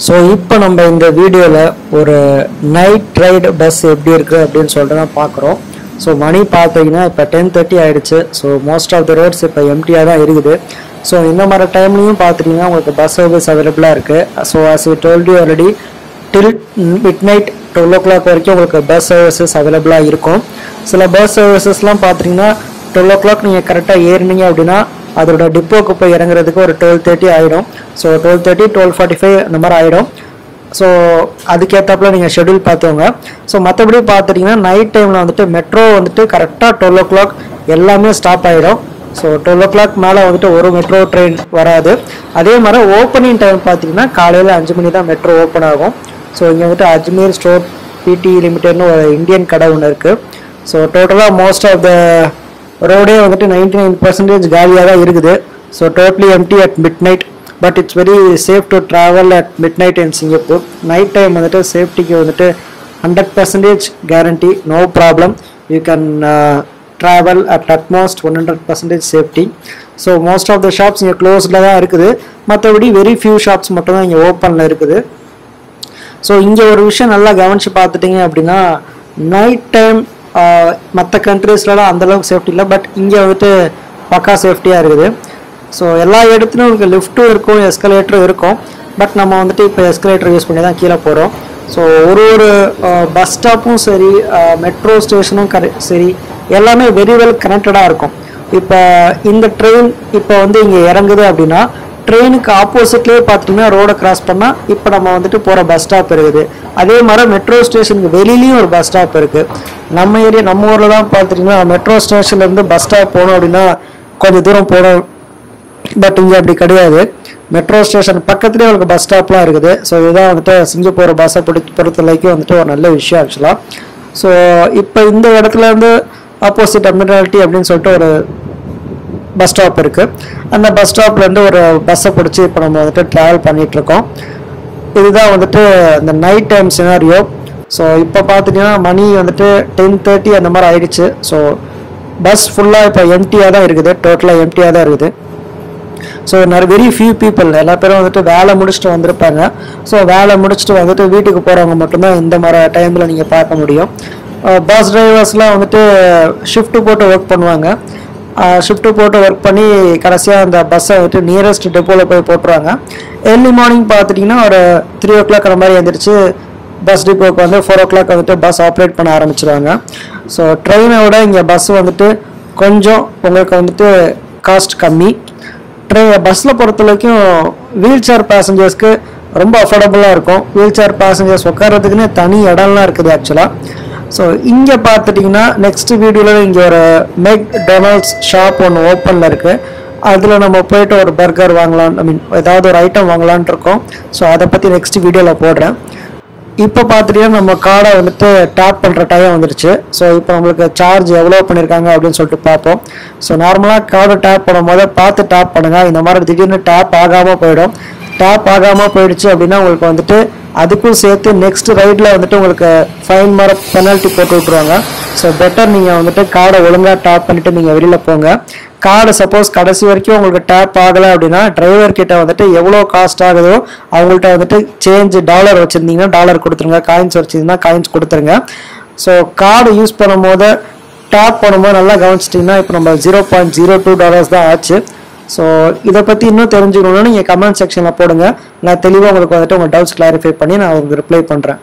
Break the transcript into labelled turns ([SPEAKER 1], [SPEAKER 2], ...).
[SPEAKER 1] So இப்போ நம்ம இந்த வீடியோவில் ஒரு நைட் ரைடு பஸ் எப்படி இருக்குது அப்படின்னு சொல்லிட்டு தான் பார்க்குறோம். ஸோ மணி பார்த்தீங்கன்னா இப்போ 10:30 ஆகிடுச்சு. So most of the roads இப்போ எம்டியாக தான் இருக்குது. ஸோ இந்த மாதிரி டைம்லையும் பார்த்துட்டிங்கன்னா உங்களுக்கு பஸ் சர்வீஸ் அவைலபிளாக இருக்குது. So as we told you already till midnight 12 o'clock வரைக்கும் உங்களுக்கு பஸ் சர்வீசஸ் அவைலபிளாக இருக்கும். சில பஸ் சர்வீசஸ்லாம் பார்த்தீங்கன்னா 12 o'clock நீங்கள் கரெக்டாக ஏறினீங்க அப்படின்னா அதோட டிப்போக்கு போய் இறங்குறதுக்கு ஒரு 12:30 ஆகிடும். ஸோ 12:30 12:45 அந்த மாதிரி ஆகிடும். ஸோ அதுக்கேற்றாப்புல நீங்கள் ஷெடியூல் பார்த்துவோங்க. ஸோ மற்றபடி பார்த்துட்டிங்கன்னா நைட் டைமில் வந்துட்டு மெட்ரோ வந்துட்டு கரெக்டாக 12 o'clock எல்லாமே ஸ்டாப் ஆகிடும். ஸோ 12 o'clock மேலே வந்துட்டு ஒரு மெட்ரோ ட்ரெயின் வராது. அதே மாதிரி ஓப்பனிங் டைம் பார்த்தீங்கன்னா காலையில் 5 மணி தான் மெட்ரோ ஓப்பன் ஆகும். ஸோ இங்கே வந்துட்டு அஜ்மீர் ஸ்டோர் பிடி லிமிடெட்னு ஒரு இந்தியன் கடை ஒன்று இருக்குது. ஸோ டோட்டலாக மோஸ்ட் ஆஃப் த ரோடே வந்துட்டு 99% காலியாக தான் இருக்குது. So totally empty at midnight. But it's very safe to travel at midnight in Singapore. Night time வந்துட்டு சேஃப்டிக்கு வந்துட்டு 100% guarantee, no problem. You can travel at utmost 100% safety. So most of the shops இங்கே க்ளோஸில் தான் இருக்குது. மற்றபடி very few shops மட்டும் தான் இங்கே ஓப்பனில் இருக்குது. ஸோ இங்கே ஒரு விஷயம் நல்லா கவனித்து பார்த்துட்டிங்க அப்படின்னா நைட் டைம் மற்ற கண்ட்ரீஸ்லாம் அந்தளவுக்கு சேஃப்டி இல்லை. பட் இங்கே வந்துட்டு பக்கா சேஃப்டியாக இருக்குது. ஸோ எல்லா இடத்துலையும் உங்களுக்கு லிஃப்ட்டும் இருக்கும், எஸ்கலேட்டரும் இருக்கும். பட் நம்ம வந்துட்டு இப்போ எஸ்கலேட்டர் யூஸ் பண்ணி தான் கீழே போகிறோம். ஸோ ஒரு பஸ் ஸ்டாப்பும் சரி, மெட்ரோ ஸ்டேஷனும் சரி, எல்லாமே வெரி வெல் கனெக்டடாக இருக்கும். இப்போ இந்த ட்ரெயின் இப்போ வந்து இங்கே இறங்குது அப்படின்னா ட்ரெயினுக்கு ஆப்போசிட்லேயே பார்த்துட்டிங்கன்னா ரோடை கிராஸ் பண்ணால் இப்போ நம்ம வந்துட்டு போகிற பஸ் ஸ்டாப் இருக்குது. அதே மாதிரி மெட்ரோ ஸ்டேஷனுக்கு வெளியிலையும் ஒரு பஸ் ஸ்டாப் இருக்குது. நம்ம ஏரியா நம்ம ஊரில் தான் பார்த்துட்டிங்கன்னா மெட்ரோ ஸ்டேஷன்லேருந்து பஸ் ஸ்டாப் போகணும் அப்படின்னா கொஞ்சம் தூரம் போகணும். பட் இங்கே அப்படி கிடையாது. மெட்ரோ ஸ்டேஷன் பக்கத்துலேயே உங்களுக்கு பஸ் ஸ்டாப்லாம் இருக்குது. ஸோ இதுதான் வந்துட்டு சிங்கப்பூர் பஸ்ஸை பொறுத்த வரைக்கும் வந்துட்டு ஒரு நல்ல விஷயம் ஆக்சுவலாக. ஸோ இப்போ இந்த இடத்துல இருந்து ஆப்போசிட் அட்மிராலிட்டி அப்படின்னு சொல்லிட்டு ஒரு பஸ் ஸ்டாப் இருக்குது. அந்த பஸ் ஸ்டாப்லேருந்து ஒரு பஸ்ஸை பிடிச்சி இப்போ நம்ம வந்துட்டு ட்ராவல் பண்ணிகிட்ருக்கோம். இதுதான் வந்துட்டு இந்த நைட் டைம் சினாரியோ. ஸோ இப்போ பார்த்துட்டிங்கன்னா மணி வந்துட்டு 10:30 அந்த மாதிரி ஆயிடுச்சு. ஸோ பஸ் ஃபுல்லாக இப்போ எம்டியாக தான் இருக்குது, டோட்டலாக எம்டியாக தான் இருக்குது. ஸோ வெரி ஃபியூ பீப்புள், எல்லா பேரும் வந்துட்டு வேலை முடிச்சுட்டு வந்திருப்பாங்க. ஸோ வேலை முடிச்சுட்டு வந்துட்டு வீட்டுக்கு போகிறவங்க மட்டும்தான் இந்த மாதிரி டைமில் நீங்கள் பார்க்க முடியும். பஸ் டிரைவர்ஸ்லாம் வந்துட்டு ஷிஃப்ட்டு போட்டு ஒர்க் பண்ணுவாங்க. ஷிஃப்ட்டு போட்டு ஒர்க் பண்ணி கடைசியாக அந்த பஸ்ஸை வந்துட்டு நியரஸ்ட் டெப்போவில் போய் போட்டுருவாங்க. ஏர்லி மார்னிங் பார்த்துட்டிங்கன்னா ஒரு 3 o'clock அந்த மாதிரி எழுந்திரிச்சு பஸ் டிப்போக்கு வந்து 4 o'clock வந்துட்டு பஸ் ஆப்ரேட் பண்ண ஆரம்பிச்சிருவாங்க. ஸோ ட்ரெயினை விட இங்கே பஸ் வந்துட்டு கொஞ்சம் உங்களுக்கு வந்துட்டு காஸ்ட் கம்மி. பஸ்ஸில் பொறுத்த வரைக்கும் வீல் சேர் பேசஞ்சர்ஸ்க்கு ரொம்ப அஃபோர்டபுளாக இருக்கும். வீல் சேர் பேசஞ்சர்ஸ் உட்காரத்துக்குன்னு தனி இடம்லாம் இருக்குது ஆக்சுவலாக. ஸோ இங்கே பார்த்துட்டிங்கன்னா நெக்ஸ்ட் வீடியோவில் இங்கே ஒரு மெக்டொனால்ட்ஸ் ஷாப் ஒன்று ஓப்பனில் இருக்குது. அதில் நம்ம போய்ட்டு ஒரு பர்கர் வாங்கலாம், ஏதாவது ஒரு ஐட்டம் வாங்கலான் இருக்கோம். ஸோ அதை பற்றி நெக்ஸ்ட் வீடியோவில் போடுறேன். இப்போ பார்த்துட்டிங்கன்னா நம்ம கார்டை வந்துட்டு டேப் பண்ணுற டைம் வந்துடுச்சு. ஸோ இப்போ நம்மளுக்கு சார்ஜ் எவ்வளோ பண்ணியிருக்காங்க அப்படின்னு சொல்லிட்டு பார்ப்போம். ஸோ நார்மலாக கார்டை டேப் பண்ணும்போது பார்த்து டேப் பண்ணுங்கள். இந்த மாதிரி திடீர்னு டேப் ஆகாமல் போயிடும். டேப் ஆகாமல் போயிடுச்சு அப்படின்னா உங்களுக்கு வந்துட்டு அதுக்கும் சேர்த்து நெக்ஸ்ட் ரைடில் வந்துட்டு உங்களுக்கு ஃபைன் மாதிரி பெனால்ட்டி போட்டு விட்ருவாங்க. ஸோ பெட்டர் நீங்கள் வந்துட்டு கார்டை ஒழுங்காக டேப் பண்ணிவிட்டு நீங்கள் வெளியில் போங்க. கார்டு சப்போஸ் கடைசி வரைக்கும் உங்களுக்கு டேப் ஆகலை அப்படின்னா டிரைவர் கிட்ட வந்துட்டு எவ்வளோ காஸ்ட் ஆகுதோ அவங்கள்ட்ட வந்துட்டு சேஞ்சு டாலர் வச்சுருந்தீங்கன்னா டாலர் கொடுத்துருங்க, காயின்ஸ் வச்சுருந்தீங்கன்னா காயின்ஸ் கொடுத்துருங்க. ஸோ கார்டு யூஸ் பண்ணும்போது டேப் பண்ணும்போது நல்லா கவனிச்சிட்டிங்கன்னா இப்போ நம்ம $0.02 தான் ஆச்சு. ஸோ இதை பற்றி இன்னும் தெரிஞ்சுக்கணும்னா நீங்கள் கமெண்ட் செக்ஷனில் போடுங்க. நான் தெளிவாக உங்களுக்கு வந்துட்டு உங்கள் டவுட்ஸ் கிளாரிஃபை பண்ணி நான் உங்களுக்கு ரிப்ளை பண்ணுறேன்.